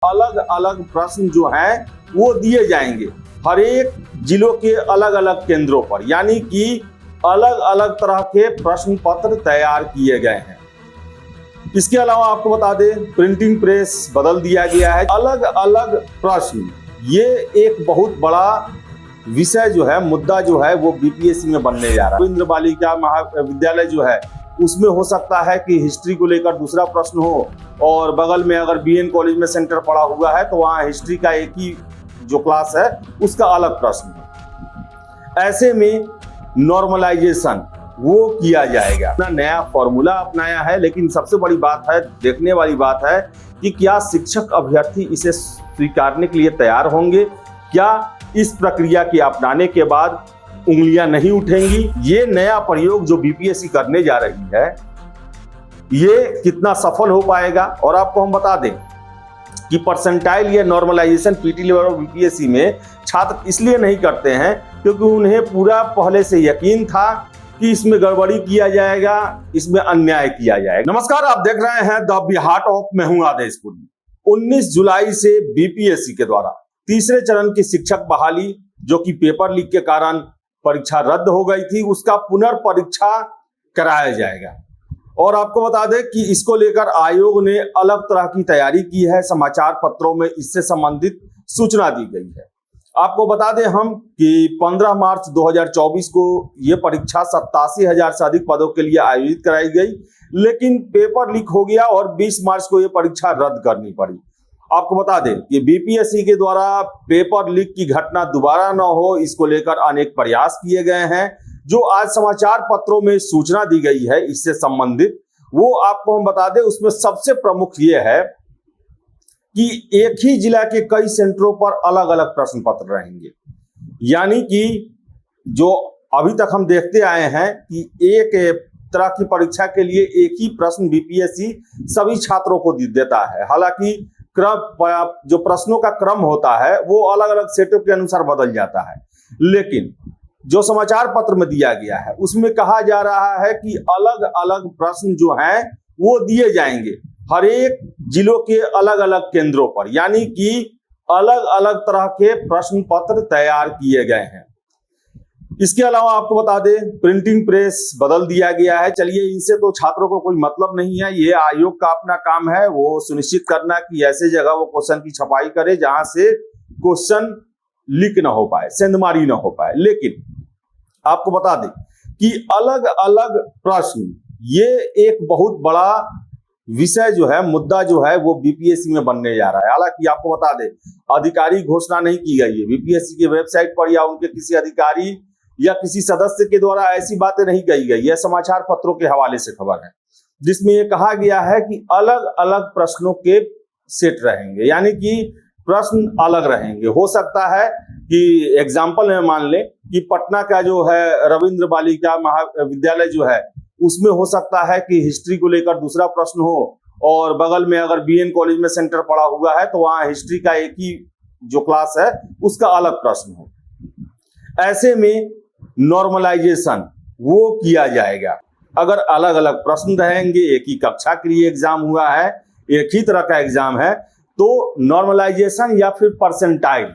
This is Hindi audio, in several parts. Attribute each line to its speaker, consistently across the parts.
Speaker 1: अलग अलग प्रश्न जो हैं वो दिए जाएंगे हर एक जिलों के अलग अलग केंद्रों पर, यानी कि अलग अलग तरह के प्रश्न पत्र तैयार किए गए हैं। इसके अलावा आपको बता दें, प्रिंटिंग प्रेस बदल दिया गया है। अलग अलग प्रश्न, ये एक बहुत बड़ा विषय जो है, मुद्दा जो है वो बीपीएससी में बनने जा रहा है। रविंद्र बालिका महाविद्यालय जो है उसमें हो सकता है कि हिस्ट्री को लेकर दूसरा प्रश्न हो, और बगल में अगर बीएन कॉलेज में सेंटर पड़ा हुआ है तो वहाँ हिस्ट्री का एक ही जो क्लास है उसका अलग प्रश्न है। ऐसे में नॉर्मलाइजेशन वो किया जाएगा। अपना नया फॉर्मूला अपनाया है, लेकिन सबसे बड़ी बात है, देखने वाली बात है कि क्या शिक्षक अभ्यर्थी इसे स्वीकारने के लिए तैयार होंगे। क्या इस प्रक्रिया के अपनाने के बाद उंगलियां नहीं उठेंगी। ये नया प्रयोग जो बीपीएससी करने जा रही है ये कितना सफल हो पाएगा। और आपको हम बता दें कि परसेंटाइल या नॉर्मलाइजेशन पीटी लेवल और बीपीएससी में छात्र इसलिए नहीं करते हैं क्योंकि उन्हें पूरा पहले से यकीन था कि इसमें गड़बड़ी किया जाएगा, इसमें अन्याय किया जाएगा। नमस्कार, आप देख रहे हैं द बिहार्ट ऑफ, मैं हूं आदेशपुरी। 19 जुलाई से बीपीएससी के द्वारा तीसरे चरण की शिक्षक बहाली, जो कि पेपर लीक के कारण परीक्षा रद्द हो गई थी, उसका पुनर्परीक्षा कराया जाएगा। और आपको बता दें कि इसको लेकर आयोग ने अलग तरह की तैयारी की है। समाचार पत्रों में इससे संबंधित सूचना दी गई है। आपको बता दें हम कि 15 मार्च 2024 को यह परीक्षा 87,000 से अधिक पदों के लिए आयोजित कराई गई, लेकिन पेपर लीक हो गया और 20 मार्च को यह परीक्षा रद्द करनी पड़ी। आपको बता दें कि बीपीएससी के द्वारा पेपर लीक की घटना दोबारा न हो, इसको लेकर अनेक प्रयास किए गए हैं। जो आज समाचार पत्रों में सूचना दी गई है इससे संबंधित, वो आपको हम बता दें, उसमें सबसे प्रमुख ये है कि एक ही जिला के कई सेंटरों पर अलग अलग प्रश्न पत्र रहेंगे। यानी कि जो अभी तक हम देखते आए हैं कि एक तरह की परीक्षा के लिए एक ही प्रश्न बीपीएससी सभी छात्रों को देता है। हालांकि जो प्रश्नों का क्रम होता है वो अलग अलग सेटों के अनुसार बदल जाता है, लेकिन जो समाचार पत्र में दिया गया है उसमें कहा जा रहा है कि अलग अलग प्रश्न जो हैं वो दिए जाएंगे हर एक जिलों के अलग अलग केंद्रों पर, यानी कि अलग अलग तरह के प्रश्न पत्र तैयार किए गए हैं। इसके अलावा आपको बता दें, प्रिंटिंग प्रेस बदल दिया गया है। चलिए, इनसे तो छात्रों को कोई मतलब नहीं है, ये आयोग का अपना काम है, वो सुनिश्चित करना कि ऐसे जगह वो क्वेश्चन की छपाई करे जहां से क्वेश्चन लीक ना हो पाए, सेंधमारी ना हो पाए। लेकिन आपको बता दें कि अलग अलग प्रश्न, ये एक बहुत बड़ा विषय जो है, मुद्दा जो है वो बीपीएससी में बनने जा रहा है। हालांकि आपको बता दें, आधिकारिक घोषणा नहीं की गई है बीपीएससी की वेबसाइट पर या उनके किसी अधिकारी या किसी सदस्य के द्वारा ऐसी बातें नहीं कही गई। यह समाचार पत्रों के हवाले से खबर है, जिसमें यह कहा गया है कि अलग अलग प्रश्नों के सेट रहेंगे, यानी कि प्रश्न अलग रहेंगे। हो सकता है कि एग्जाम्पल में मान लें कि पटना का जो है रविंद्र बालिका महाविद्यालय जो है उसमें हो सकता है कि हिस्ट्री को लेकर दूसरा प्रश्न हो, और बगल में अगर बीएन कॉलेज में सेंटर पड़ा हुआ है तो वहाँ हिस्ट्री का एक ही जो क्लास है उसका अलग प्रश्न हो। ऐसे में नॉर्मलाइजेशन वो किया जाएगा। अगर अलग अलग प्रश्न रहेंगे, एक ही कक्षा के लिए एग्जाम हुआ है, एक ही तरह का एग्जाम है, तो नॉर्मलाइजेशन या फिर परसेंटाइल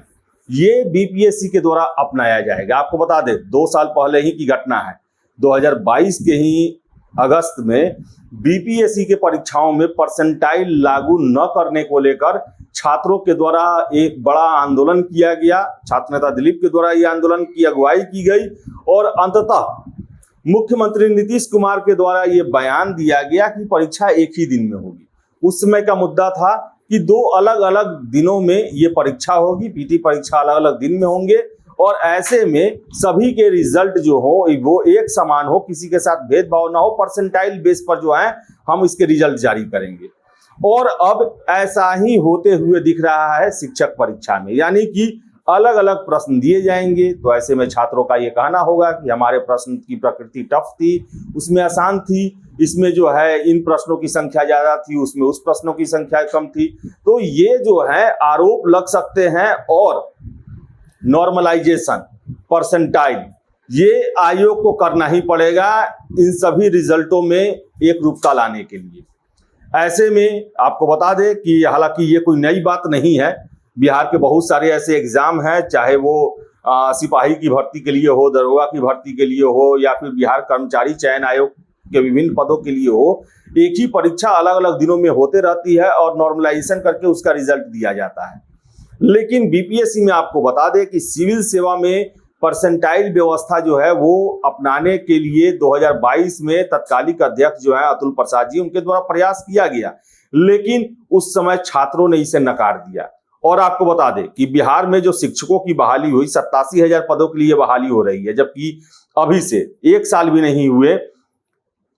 Speaker 1: ये बीपीएससी के द्वारा अपनाया जाएगा। आपको बता दें, 2 साल पहले ही की घटना है, 2022 के ही अगस्त में बीपीएससी के परीक्षाओं में परसेंटाइल लागू न करने को लेकर छात्रों के द्वारा एक बड़ा आंदोलन किया गया। छात्र नेता दिलीप के द्वारा यह आंदोलन की अगुवाई की गई और अंततः मुख्यमंत्री नीतीश कुमार के द्वारा यह बयान दिया गया कि परीक्षा एक ही दिन में होगी। उस समय का मुद्दा था कि 2 अलग अलग दिनों में ये परीक्षा होगी, पीटी परीक्षा अलग अलग दिन में होंगे, और ऐसे में सभी के रिजल्ट जो हो वो एक समान हो, किसी के साथ भेदभाव ना हो, परसेंटाइल बेस पर जो है हम इसके रिजल्ट जारी करेंगे। और अब ऐसा ही होते हुए दिख रहा है शिक्षक परीक्षा में, यानी कि अलग अलग प्रश्न दिए जाएंगे। तो ऐसे में छात्रों का ये कहना होगा कि हमारे प्रश्न की प्रकृति टफ थी, उसमें आसान थी, इसमें जो है इन प्रश्नों की संख्या ज्यादा थी, उसमें उस प्रश्नों की संख्या कम थी। तो ये जो है आरोप लग सकते हैं। और नॉर्मलाइजेशन, परसेंटाइल, ये आयोग को करना ही पड़ेगा इन सभी रिजल्टों में एक रूपता लाने के लिए। ऐसे में आपको बता दें कि हालांकि ये कोई नई बात नहीं है, बिहार के बहुत सारे ऐसे एग्जाम हैं, चाहे वो सिपाही की भर्ती के लिए हो, दरोगा की भर्ती के लिए हो, या फिर बिहार कर्मचारी चयन आयोग के विभिन्न पदों के लिए हो, एक ही परीक्षा अलग अलग दिनों में होते रहती है और नॉर्मलाइजेशन करके उसका रिजल्ट दिया जाता है। लेकिन बीपीएससी में आपको बता दें कि सिविल सेवा में परसेंटाइल व्यवस्था जो है वो अपनाने के लिए 2022 में तत्कालिक अध्यक्ष जो है अतुल प्रसाद जी, उनके द्वारा प्रयास किया गया, लेकिन उस समय छात्रों ने इसे नकार दिया। और आपको बता दें कि बिहार में जो शिक्षकों की बहाली हुई, 87,000 पदों के लिए बहाली हो रही है, जबकि अभी से 1 साल भी नहीं हुए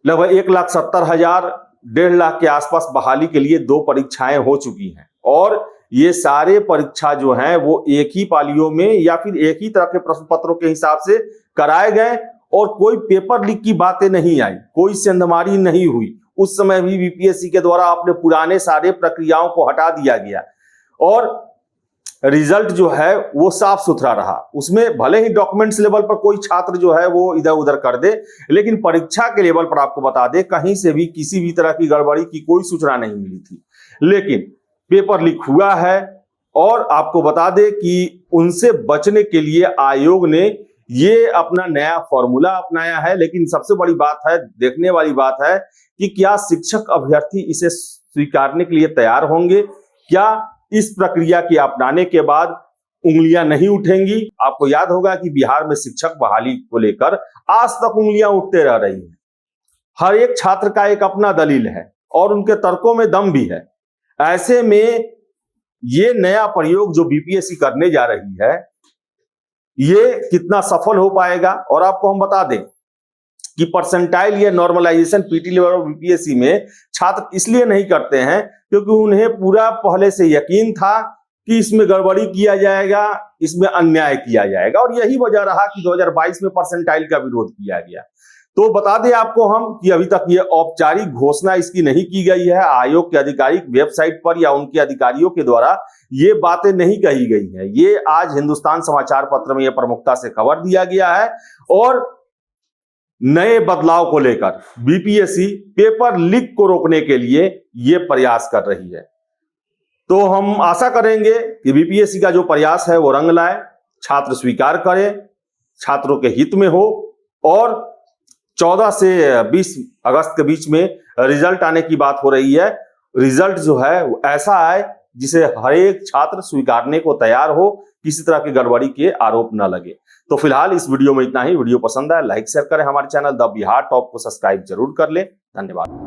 Speaker 1: लगभग 1,70,000 1.5 लाख के आसपास बहाली के लिए 2 परीक्षाएं हो चुकी हैं। और ये सारे परीक्षा जो हैं वो एक ही पालियों में या फिर एक ही तरह के प्रश्न पत्रों के हिसाब से कराए गए और कोई पेपर लीक की बातें नहीं आई, कोई सेंधमारी नहीं हुई। उस समय भी बीपीएससी के द्वारा अपने पुराने सारे प्रक्रियाओं को हटा दिया गया और रिजल्ट जो है वो साफ सुथरा रहा। उसमें भले ही डॉक्यूमेंट्स लेवल पर कोई छात्र जो है वो इधर उधर कर दे, लेकिन परीक्षा के लेवल पर आपको बता दें कहीं से भी किसी भी तरह की गड़बड़ी की कोई सूचना नहीं मिली थी। लेकिन पेपर लीक हुआ है और आपको बता दें कि उनसे बचने के लिए आयोग ने ये अपना नया फॉर्मूला अपनाया है। लेकिन सबसे बड़ी बात है, देखने वाली बात है कि क्या शिक्षक अभ्यर्थी इसे स्वीकारने के लिए तैयार होंगे, क्या इस प्रक्रिया के अपनाने के बाद उंगलियां नहीं उठेंगी। आपको याद होगा कि बिहार में शिक्षक बहाली को लेकर आज तक उंगलियां उठते रह रही हैं। हर एक छात्र का एक अपना दलील है और उनके तर्कों में दम भी है। ऐसे में ये नया प्रयोग जो बीपीएससी करने जा रही है, ये कितना सफल हो पाएगा। और आपको हम बता दें कि परसेंटाइल या नॉर्मलाइजेशन पीटी लेवल और बीपीएससी में छात्र इसलिए नहीं करते हैं क्योंकि उन्हें पूरा पहले से यकीन था कि इसमें गड़बड़ी किया जाएगा, इसमें अन्याय किया जाएगा, और यही वजह रहा कि 2022 में परसेंटाइल का विरोध किया गया। तो बता दें आपको हम कि अभी तक ये औपचारिक घोषणा इसकी नहीं की गई है। आयोग के आधिकारिक वेबसाइट पर या उनके अधिकारियों के द्वारा ये बातें नहीं कही गई हैं। ये आज हिंदुस्तान समाचार पत्र में ये प्रमुखता से खबर दिया गया है और नए बदलाव को लेकर बीपीएससी पेपर लीक को रोकने के लिए ये प्रयास कर रही है। तो हम आशा करेंगे कि बीपीएससी का जो प्रयास है वो रंग लाए, छात्र स्वीकार करें, छात्रों के हित में हो और 14 से 20 अगस्त के बीच में रिजल्ट आने की बात हो रही है। रिजल्ट जो है वो ऐसा आए जिसे हर एक छात्र स्वीकारने को तैयार हो, किसी तरह की गड़बड़ी के आरोप न लगे। तो फिलहाल इस वीडियो में इतना ही। वीडियो पसंद आए लाइक शेयर करें, हमारे चैनल द बिहार टॉप को सब्सक्राइब जरूर कर लें। धन्यवाद।